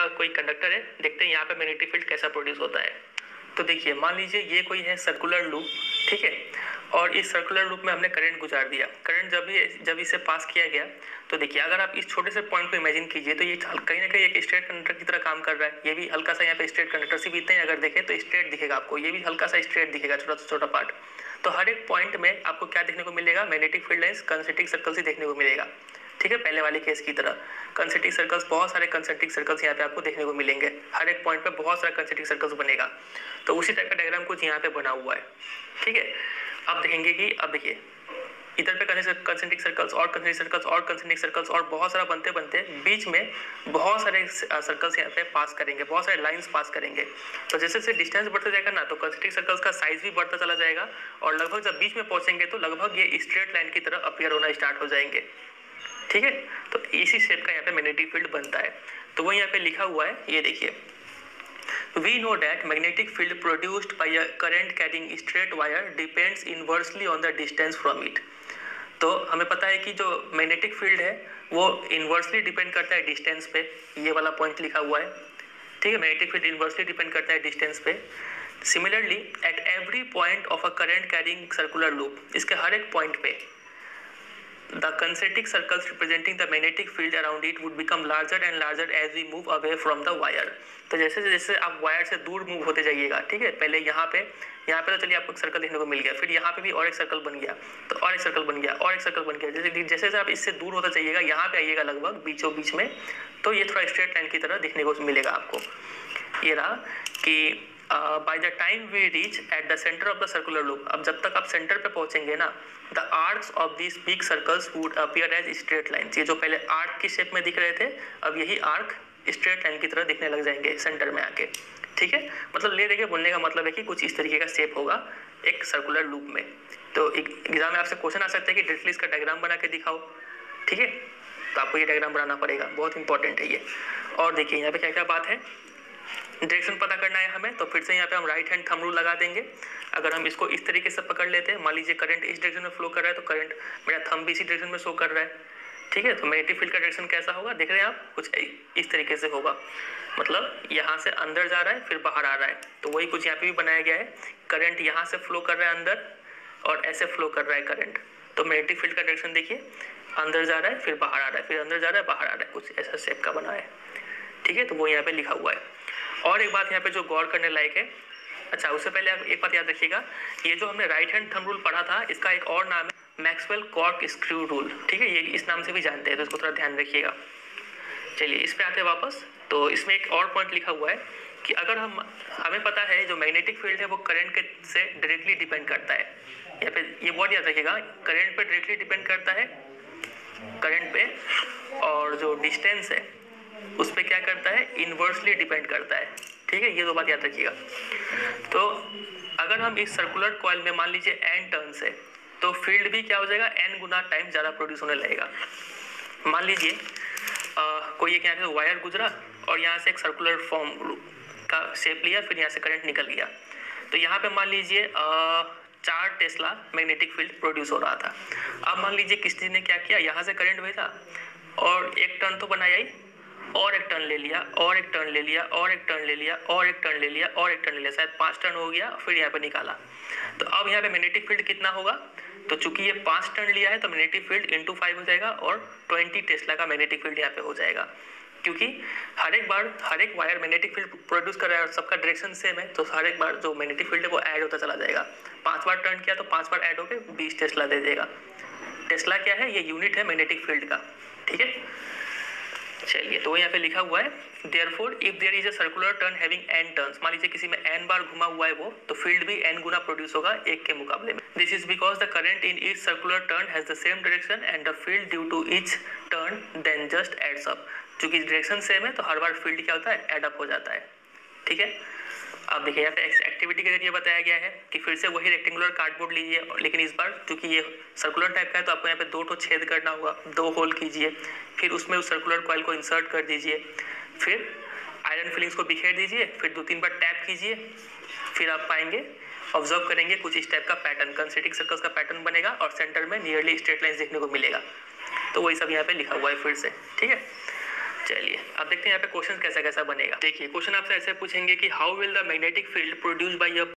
कोई कंडक्टर है, देखते हैं यहाँ पे मैग्नेटिक फील्ड कैसा प्रोड्यूस होता है। तो देखिए, मान लीजिए ये कोई है सर्कुलर लूप, ठीक है, और इस सर्कुलर लूप में हमने करंट गुजार दिया। करंट जब इसे पास किया गया, तो देखिए अगर आप इस छोटे से पॉइंट को इमेजिन कीजिए तो ये कहीं ना कहीं एक स्ट्रेट कंडक्टर की तरह काम कर रहा है। ये भी हल्का सा यहाँ पे स्ट्रेट कंडक्टर से भी इतने अगर देखें तो स्ट्रेट दिखेगा आपको, ये भी हल्का सा स्ट्रेट दिखेगा, छोटा सा छोटा पार्ट। तो हर एक पॉइंट में आपको क्या देखने को मिलेगा, magnetic field lines concentric circles ही देखने को मिलेगा, ठीक है, पहले वाले केस की तरह। कंसेंट्रिक सर्कल्स, बहुत सारे कंसेंट्रिक सर्कल्स यहाँ पे आपको देखने को मिलेंगे, हर एक पॉइंट पे बहुत सारा कंसेंट्रिक सर्कल्स बनेगा। तो उसी टाइप का डायग्राम कुछ यहाँ पे बना हुआ है, ठीक है। अब देखेंगे कि अब देखिए इधर पे कंसेंट्रिक सर्कल्स और कंसेंट्रिक सर्कल्स और कंसेंट्रिक सर्कल्स और बहुत सारा बनते बनते बीच में बहुत सारे सर्कल्स यहाँ पे पास करेंगे, बहुत सारे लाइंस पास करेंगे। तो जैसे जैसे डिस्टेंस बढ़ता जाएगा ना, तो कंसेंट्रिक सर्कल्स का साइज भी बढ़ता चला जाएगा और लगभग जब बीच में पहुंचेंगे तो लगभग ये स्ट्रेट लाइन की तरह अपीयर होना स्टार्ट हो जाएंगे, ठीक है। तो इसी शेप का यहाँ पे मैग्नेटिक फील्ड बनता है। तो वो यहाँ पे लिखा हुआ है, ये देखिए, We know that magnetic field produced by a current carrying straight wire depends inversely on the distance from it. तो हमें पता है कि जो मैग्नेटिक फील्ड है वो इन्वर्सली डिपेंड करता है डिस्टेंस पे, ये वाला पॉइंट लिखा हुआ है, ठीक है। मैग्नेटिक फील्ड इन्वर्सली डिपेंड करता है डिस्टेंस पे। Similarly at every point of a current carrying circular loop, इसके हर एक पॉइंट पे the concentric circles representing the magnetic field around it would become larger and larger as we move away from the wire. तो जैसे जैसे आप wire से दूर move होते जाइएगा, ठीक है, पहले यहाँ पे तो चलिए आपको एक सर्कल देखने को मिल गया, फिर यहाँ पे भी और एक सर्कल बन गया, तो और एक सर्कल बन गया और एक सर्कल बन गया। जैसे जैसे आप इससे दूर होता जाइएगा, यहाँ पे आइएगा लगभग बीचों बीच में, तो ये थोड़ा स्ट्रेट लाइन की तरह देखने को मिलेगा आपको। ये रहा कि by the time we reach at the center of the circular loop, अब जब तक आप सेंटर पे पहुंचेंगे ना, the arcs of these big circles would appear as straight lines. ये जो पहले आर्क की शेप में दिख रहे थे, अब यही आर्क स्ट्रेट लाइन की तरह दिखने लग जाएंगे सेंटर में आके, ठीक है। मतलब ले देके बोलने का मतलब है कि कुछ इस तरीके का शेप होगा एक सर्कुलर लूप में। तो एग्जाम में आपसे क्वेश्चन आ सकता है कि डायरेक्टली इसका डायग्राम बना के दिखाओ, ठीक है। तो आपको ये डायग्राम बनाना पड़ेगा, बहुत इंपॉर्टेंट है ये। और देखिए यहाँ पे क्या क्या बात है, डायरेक्शन पता करना है हमें, तो फिर से यहाँ पे हम राइट हैंड थंब रूल लगा देंगे। अगर हम इसको इस तरीके से पकड़ लेते हैं, मान लीजिए करंट इस डायरेक्शन में फ्लो कर रहा है, तो करंट मेरा थंब भी इसी डायरेक्शन में शो कर रहा है, ठीक है। तो मैग्नेटिक फील्ड का डायरेक्शन कैसा होगा, देख रहे हैं आप, कुछ इस तरीके से होगा, मतलब यहाँ से अंदर जा रहा है फिर बाहर आ रहा है। तो वही कुछ यहाँ पे भी बनाया गया है, करंट यहाँ से फ्लो कर रहा है अंदर और ऐसे फ्लो कर रहा है करंट। तो मैग्नेटिक फील्ड का डायरेक्शन देखिए, अंदर जा रहा है फिर बाहर आ रहा है, फिर अंदर जा रहा है बाहर आ रहा है, कुछ ऐसा शेप का बना है, ठीक है। तो वो यहाँ पे लिखा हुआ है। और एक बात यहाँ पे जो गौर करने लायक है, अच्छा उससे पहले आप एक बात याद रखिएगा, ये जो हमने राइट हैंड थंब रूल पढ़ा था, इसका एक और नाम है मैक्सवेल कॉर्क स्क्रू रूल, ठीक है, ये इस नाम से भी जानते हैं, तो इसको थोड़ा ध्यान रखिएगा। चलिए इस पे आते हैं वापस। तो इसमें एक और पॉइंट लिखा हुआ है कि अगर हमें पता है जो मैग्नेटिक फील्ड है वो करंट के से डायरेक्टली डिपेंड करता है, यहाँ पे ये वर्ड याद रखिएगा, करंट पे डायरेक्टली डिपेंड करता है, करंट पे, और जो डिस्टेंस है उस पर क्या करता है, इन्वर्सली डिपेंड करता है, ठीक है। ये दो बात याद रखिएगा। तो अगर हम इस सर्कुलर कॉइल में मान लीजिए n टर्न्स है, तो फील्ड भी क्या हो जाएगा, n गुना टाइम ज़्यादा प्रोड्यूस होने लगेगा। मान लीजिए कोई एक यहाँ से वायर गुजरा और यहाँ से एक सर्कुलर फॉर्म का शेप लिया, फिर यहाँ से करंट निकल गया, तो यहाँ पे मान लीजिए 4 टेस्ला मैग्नेटिक फील्ड प्रोड्यूस हो रहा था। अब मान लीजिए किसी ने क्या किया, यहाँ से करंट भेजा और एक टर्न तो बनाया ही, और एक टर्न ले लिया और एक टर्न ले लिया और एक टर्न ले लिया और एक टर्न ले लिया और एक टर्न ले लिया, शायद 5 टर्न हो गया, फिर यहाँ पे निकाला। तो अब यहाँ पे मैग्नेटिक फील्ड कितना होगा, तो चूंकि ये 5 टर्न लिया है तो मैग्नेटिक फील्ड इंटू 5 हो जाएगा और 20 टेस्ला का मैग्नेटिक फील्ड यहाँ पे हो जाएगा, क्योंकि हर एक वायर मैग्नेटिक फील्ड प्रोड्यूस कर रहा है और सबका डायरेक्शन सेम है, तो हर एक बार जो मैग्नेटिक फील्ड है वो ऐड होता चला जाएगा। 5 बार टर्न किया तो 5 बार ऐड होकर 20 टेस्ला दे देगा। टेस्ला क्या है, ये यूनिट है मैग्नेटिक फील्ड का, ठीक है। चलिए, तो यहाँ पे लिखा हुआ है therefore if there is a circular turn having n turns, मान लीजिए किसी में n बार घुमा हुआ है वो, तो फील्ड भी n गुना प्रोड्यूस होगा एक के मुकाबले में। This is because the current in each circular turn has the same direction and the field due to each turn then just adds up। चूंकि डायरेक्शन सेम है तो हर बार फील्ड क्या होता है, एड अप हो जाता है, ठीक है। अब देखिए यहाँ पे एक्टिविटी के जरिए बताया गया है कि फिर से वही रेक्टेंगुलर कार्डबोर्ड लीजिए, लेकिन इस बार क्योंकि ये सर्कुलर टाइप का है तो आपको यहाँ पे 2 ठो छेद करना होगा, 2 होल कीजिए, फिर उसमें उस सर्कुलर कॉइल को इंसर्ट कर दीजिए, फिर आयरन फिलिंग्स को बिखेर दीजिए, फिर 2-3 बार टैप कीजिए, फिर आप पाएंगे, ऑब्जर्व करेंगे कुछ इस टाइप का पैटर्न, कंसेंट्रिक सर्कल्स का पैटर्न बनेगा और सेंटर में नियरली स्ट्रेट लाइंस देखने को मिलेगा। तो वही सब यहाँ पे लिखा हुआ है फिर से, ठीक है। चलिए अब देखते हैं यहाँ पे क्वेश्चन कैसा कैसा बनेगा। देखिए क्वेश्चन आपसे ऐसे पूछेंगे कि how will the magnetic field produce by